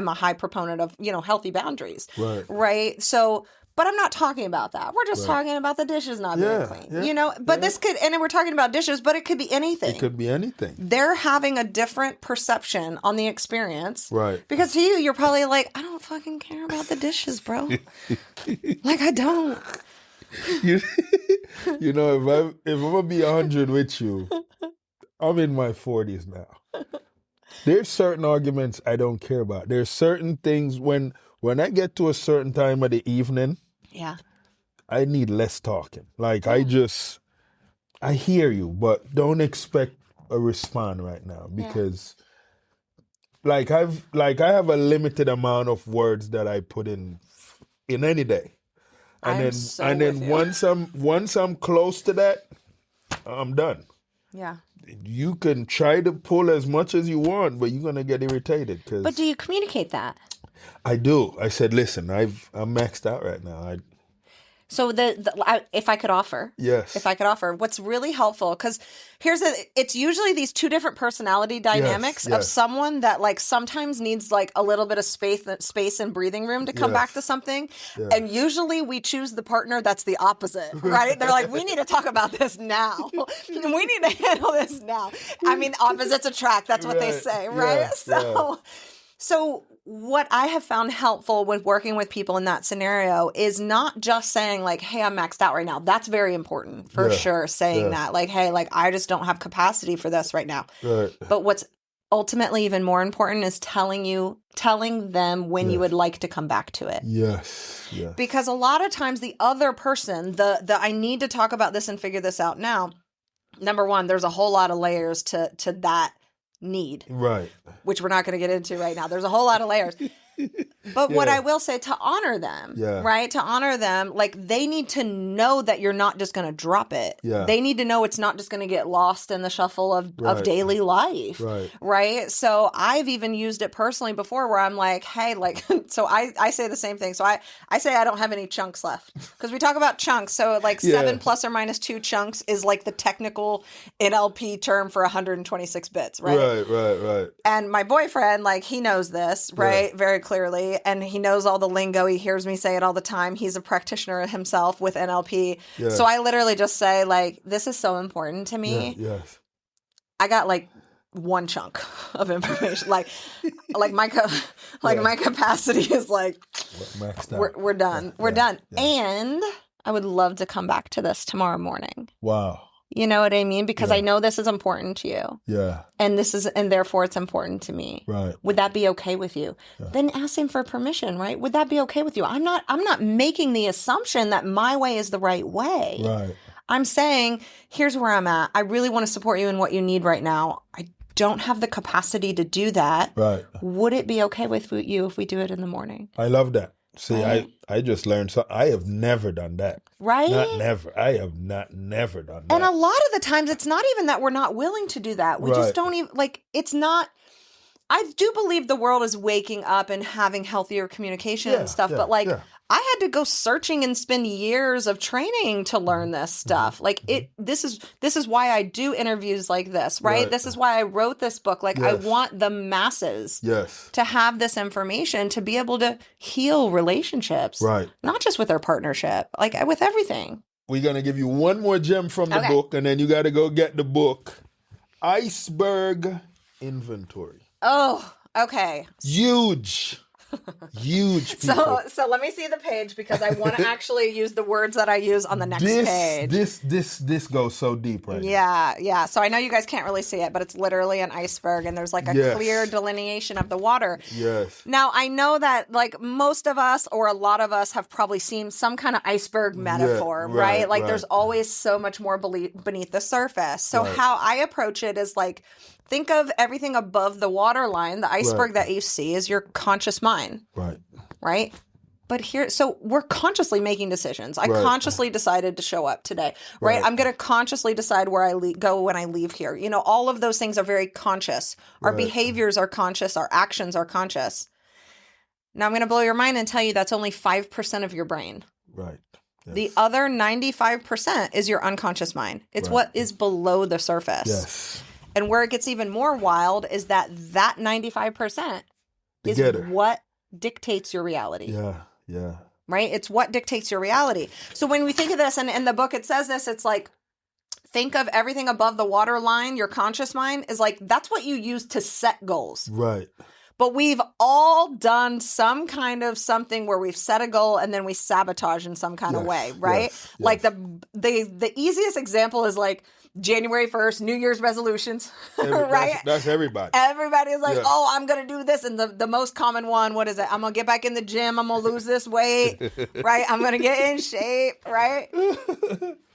a high proponent of, healthy boundaries. Right. Right. So, but I'm not talking about that. We're just talking about the dishes not being clean, but this could, and we're talking about dishes, but it could be anything. It could be anything. They're having a different perception on the experience. Right. Because to you, you're probably like, I don't fucking care about the dishes, bro. Like, I don't. If I'm gonna be 100 with you, I'm in my 40s now. There's certain arguments I don't care about. There's certain things when I get to a certain time of the evening, Yeah. I need less talking. Like I hear you, but don't expect a response right now because I have a limited amount of words that I put in any day. And then once I'm close to that, I'm done. Yeah. You can try to pull as much as you want, but you're gonna get irritated. But do you communicate that? I do. I said, listen, I'm maxed out right now. So if I could offer, what's really helpful, because it's usually these two different personality dynamics of someone that like sometimes needs like a little bit of space and breathing room to come back to something. Yeah. And usually we choose the partner that's the opposite, right? They're like, we need to talk about this now. We need to handle this now. I mean, opposites attract. That's what they say, right? Yeah, So what I have found helpful with working with people in that scenario is not just saying like, hey, I'm maxed out right now. That's very important for sure. Saying that like, hey, like I just don't have capacity for this right now. Right. But what's ultimately even more important is telling them when you would like to come back to it. Yes. Yes. Because a lot of times the other person, the I need to talk about this and figure this out now. Number one, there's a whole lot of layers to that need, right, which we're not going to get into right now. There's a whole lot of layers. But what I will say, to honor them, right? To honor them, like they need to know that you're not just going to drop it. Yeah. They need to know it's not just going to get lost in the shuffle of daily life. Right. So I've even used it personally before where I'm like, hey, like, so I say the same thing. So I say I don't have any chunks left because we talk about chunks. So like 7 plus or minus 2 chunks is like the technical NLP term for 126 bits. Right. And my boyfriend, like he knows this, right? Very clearly, and he knows all the lingo. He hears me say it all the time. He's a practitioner himself with NLP. So I literally just say like, this is so important to me. Yes. I got like 1 chunk of information. like my capacity is like, we're done. We're done. And I would love to come back to this tomorrow morning. Wow. You know what I mean? Because I know this is important to you. Yeah. And therefore it's important to me. Right. Would that be okay with you? Yeah. Then ask him for permission, right? Would that be okay with you? I'm not making the assumption that my way is the right way. Right. I'm saying, here's where I'm at. I really want to support you in what you need right now. I don't have the capacity to do that. Right. Would it be okay with you if we do it in the morning? I love that. See, I just learned something. I have never done that. Right? Not never. I have never done that. And a lot of the times it's not even that we're not willing to do that. We just don't even, like, it's not, I do believe the world is waking up and having healthier communication and stuff, but like, I had to go searching and spend years of training to learn this stuff. Like this is why I do interviews like this, right? This is why I wrote this book. Like I want the masses to have this information to be able to heal relationships, right? Not just with their partnership, like with everything. We're going to give you one more gem from the book, and then you got to go get the book. Iceberg Inventory. Oh, okay. Huge. People. So let me see the page because I want to actually use the words that I use on the next page. This goes so deep right now. Yeah. So I know you guys can't really see it, but it's literally an iceberg and there's like a clear delineation of the water. Yes. Now I know that like most of us or a lot of us have probably seen some kind of iceberg metaphor, right? Like there's always so much more beneath the surface. So how I approach it is like, think of everything above the waterline. The iceberg that you see is your conscious mind. Right. Right? But so we're consciously making decisions. I Right. consciously decided to show up today, right? Right. I'm going to consciously decide where I go when I leave here. You know, all of those things are very conscious. Our Right. behaviors are conscious. Our actions are conscious. Now I'm going to blow your mind and tell you that's only 5% of your brain. Right. Yes. The other 95% is your unconscious mind. It's Right. what is below the surface. Yes. And where it gets even more wild is that 95% is Together. what dictates your reality. Yeah. Yeah. Right? It's what dictates your reality. So when we think of this, and in the book it says this, it's like, think of everything above the water line, your conscious mind is like, that's what you use to set goals. Right. But we've all done some kind of something where we've set a goal and then we sabotage in some kind of Yes, way, right? yes, Like the easiest example is like January 1st, New Year's resolutions, right? That's everybody. Everybody's like, Yeah. oh, I'm going to do this. And the most common one, what is it? I'm going to get back in the gym. I'm going to lose this weight, right? I'm going to get in shape, right?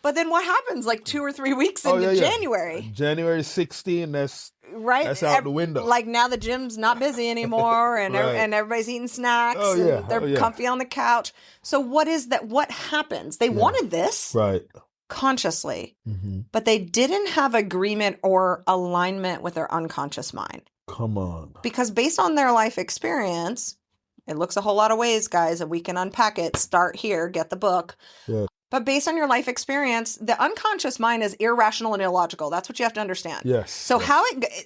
But then what happens like 2 or 3 weeks into January? January 16, that's Right? That's out the window. Like now the gym's not busy anymore and Right. and everybody's eating snacks Oh, yeah. and they're Oh, yeah. comfy on the couch. So what is that? What happens? They wanted this right. consciously, Mm-hmm. but they didn't have agreement or alignment with their unconscious mind. Come on. Because based on their life experience, it looks a whole lot of ways, guys, and we can unpack it. Start here, get the book. Yeah. But based on your life experience, the unconscious mind is irrational and illogical. That's what you have to understand. Yes. So yes. how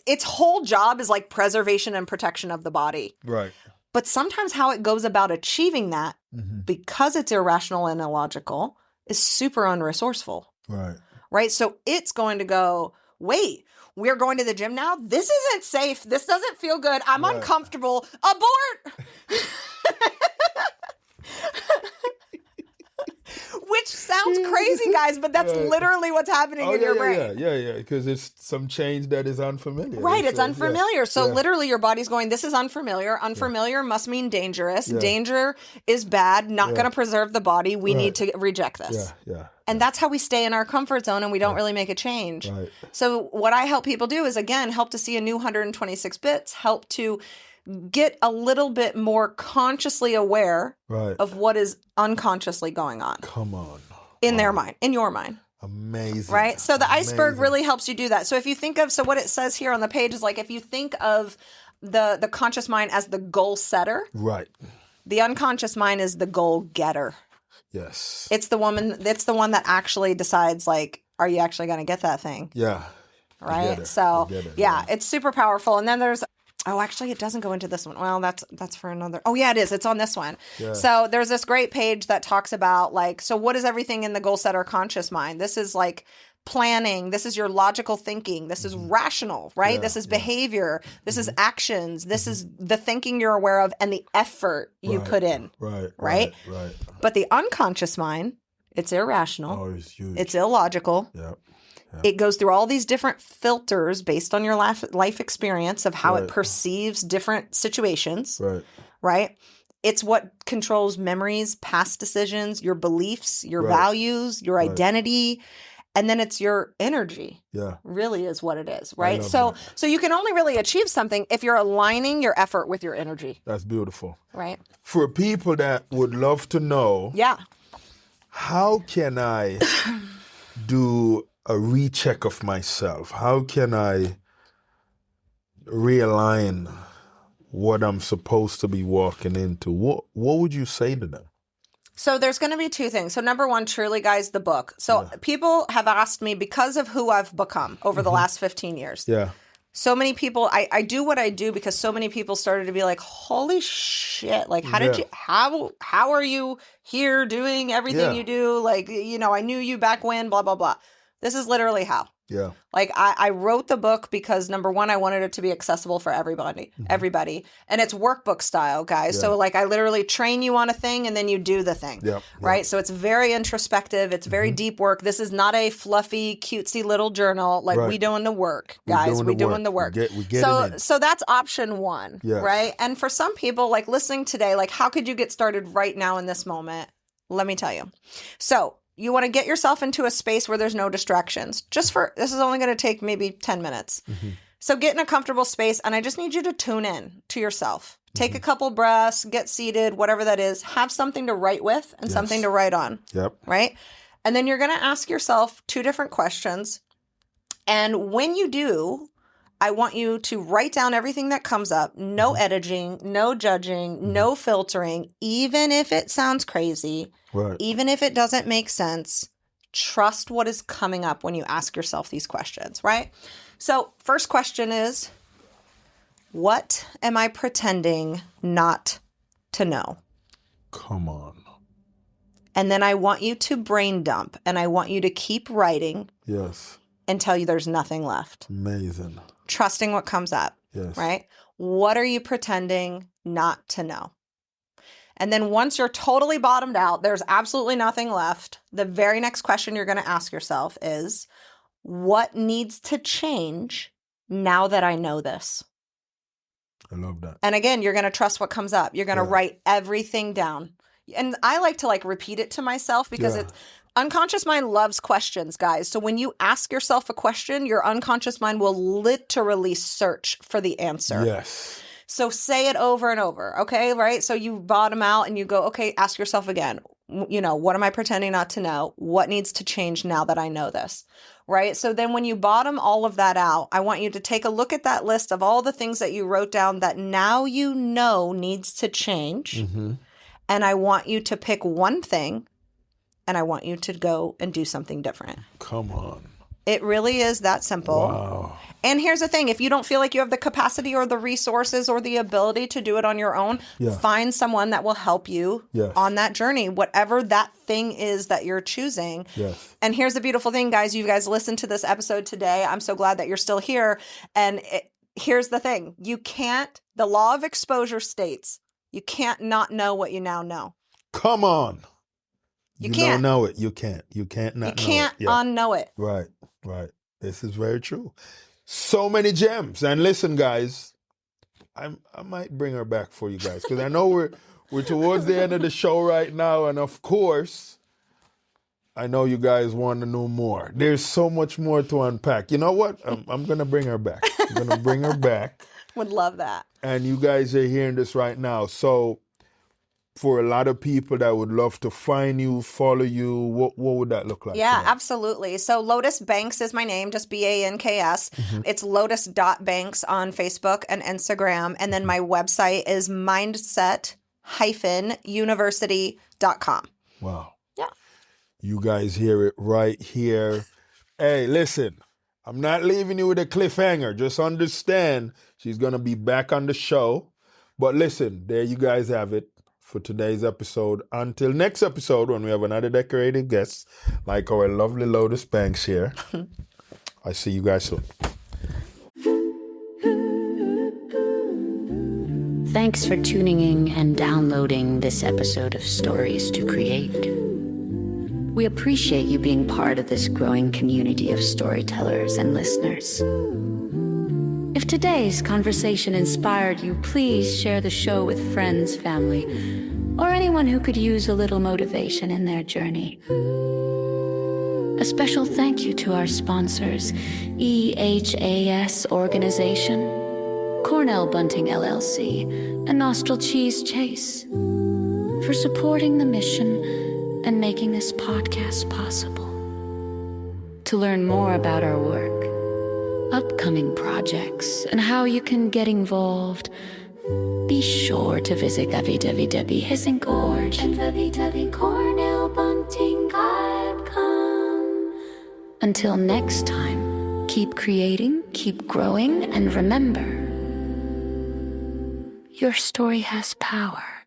its whole job is like preservation and protection of the body. Right. But sometimes how it goes about achieving that, Mm-hmm. because it's irrational and illogical, is super unresourceful. Right. Right? So it's going to go, wait, we're going to the gym now? This isn't safe. This doesn't feel good. I'm Right. uncomfortable. Abort! Which sounds crazy, guys, but that's Right. literally what's happening in your brain. Yeah. Because it's some change that is unfamiliar. Right, it's So, unfamiliar. So yeah. literally your body's going, this is unfamiliar. Unfamiliar must mean dangerous. Yeah. Danger is bad, not Yeah. going to preserve the body. We need Right. to reject this. Yeah. And that's how we stay in our comfort zone and we don't really make a change. Right. So what I help people do is, again, help to see a new 126 bits, help to get a little bit more consciously aware Right. of what is unconsciously going on Come on. in their mind, in your mind. Amazing. Right? So the iceberg Amazing. really helps you do that. So if you think of, so what it says here on the page is like, if you think of the conscious mind as the goal setter, Right. the unconscious mind is the goal getter. Yes. It's the one that actually decides, like, are you actually going to get that thing? Yeah. Right? Get it. So Get it. yeah, it's super powerful. And then there's, oh, actually it doesn't go into this one. Well, that's for another. Oh yeah, it is. It's on this one. Yeah. So there's this great page that talks about like, so what is everything in the goal setter conscious mind? This is like planning. This is your logical thinking. This is rational, right? Mm-hmm. Yeah, This is yeah. behavior. This is actions. This is the thinking you're aware of and the effort you Right. put in. Right. Right? Right. But the unconscious mind, it's irrational. Oh, it's huge. It's illogical. Yeah. It goes through all these different filters based on your life experience of how Right. it perceives different situations, Right. right? It's what controls memories, past decisions, your beliefs, your Right. values, your Right. identity, and then it's your energy. Yeah. Really is what it is, right? love So that. so you can only really achieve something if you're aligning your effort with your energy, That's beautiful. right? For people that would love to know, Yeah. how can I do a recheck of myself? How can I realign what I'm supposed to be walking into? What would you say to them? So there's going to be two things. So number one, truly, guys, the book. So people have asked me, because of who I've become over the last 15 years. Yeah. So many people, I do what I do because so many people started to be like, holy shit, like how did Yeah. you, how are you here doing everything Yeah. you do? Like, you know, I knew you back when, blah, blah, blah. This is literally how. Yeah. Like I wrote the book because number one, I wanted it to be accessible for everybody, and it's workbook style, guys. So like I literally train you on a thing and then you do the thing, Yep, right? So it's very introspective. It's very deep work. This is not a fluffy, cutesy little journal. Like we Right. doing the work, guys. We doing the work. We get So it in. so that's option one, Yes. right? And for some people, like listening today, like how could you get started right now in this moment? Let me tell you. So you want to get yourself into a space where there's no distractions. This is only going to take maybe 10 minutes. So get in a comfortable space, and I just need you to tune in to yourself. Take a couple breaths, get seated, whatever that is. Have something to write with and something to write on. Yep. Right? And then you're going to ask yourself 2 different questions. And when you do, I want you to write down everything that comes up. No editing, no judging, no filtering. Even if it sounds crazy, even if it doesn't make sense, trust what is coming up when you ask yourself these questions, right? So first question is, what am I pretending not to know? Come on. And then I want you to brain dump, and I want you to keep writing. Yes. Until there's nothing left. Amazing. Trusting what comes up. Yes. Right? What are you pretending not to know? And then once you're totally bottomed out, there's absolutely nothing left. The very next question you're going to ask yourself is, what needs to change now that I know this? I love that. And again, you're going to trust what comes up. You're going to write everything down. And I like to repeat it to myself because it's unconscious mind loves questions, guys. So when you ask yourself a question, your unconscious mind will literally search for the answer. Yes. So say it over and over. Okay. Right. So you bottom out and you go, okay, ask yourself again, what am I pretending not to know? What needs to change now that I know this? Right. So then when you bottom all of that out, I want you to take a look at that list of all the things that you wrote down that now you know needs to change. Mm-hmm. And I want you to pick one thing, and I want you to go and do something different. Come on. It really is that simple. Wow. And here's the thing. If you don't feel like you have the capacity or the resources or the ability to do it on your own, find someone that will help you on that journey, whatever that thing is that you're choosing. Yes. And here's the beautiful thing, guys. You guys listened to this episode today. I'm so glad that you're still here. And here's the thing. The law of exposure states, you can't not know what you now know. Come on. You can't don't know it. You can't. You can't not know it. You can't unknow it. Right. Right. This is very true. So many gems. And listen, guys, I might bring her back for you guys because I know we're towards the end of the show right now. And of course, I know you guys want to know more. There's so much more to unpack. You know what? I'm going to bring her back. I'm going to bring her back. Would love that. And you guys are hearing this right now. So for a lot of people that would love to find you, follow you, what would that look like? Yeah, absolutely. So Lotus Banks is my name, just Banks. Mm-hmm. It's lotus.banks on Facebook and Instagram. And then my website is mindset-university.com. Wow. Yeah. You guys hear it right here. Hey, listen, I'm not leaving you with a cliffhanger. Just understand she's going to be back on the show. But listen, there you guys have it for today's episode. Until next episode, when we have another decorated guest, like our lovely Lotus Banks here. I see you guys soon. Thanks for tuning in and downloading this episode of Stories to Create. We appreciate you being part of this growing community of storytellers and listeners. If today's conversation inspired you, please share the show with friends, family, or anyone who could use a little motivation in their journey. A special thank you to our sponsors, EHAS Organization, Cornell Bunting LLC, and Nostril Cheese Chase for supporting the mission and making this podcast possible. To learn more about our work, upcoming projects, and how you can get involved, be sure to visit www.hissinggorge and www.cornellbunting.com. Until next time, keep creating, keep growing, and remember, your story has power.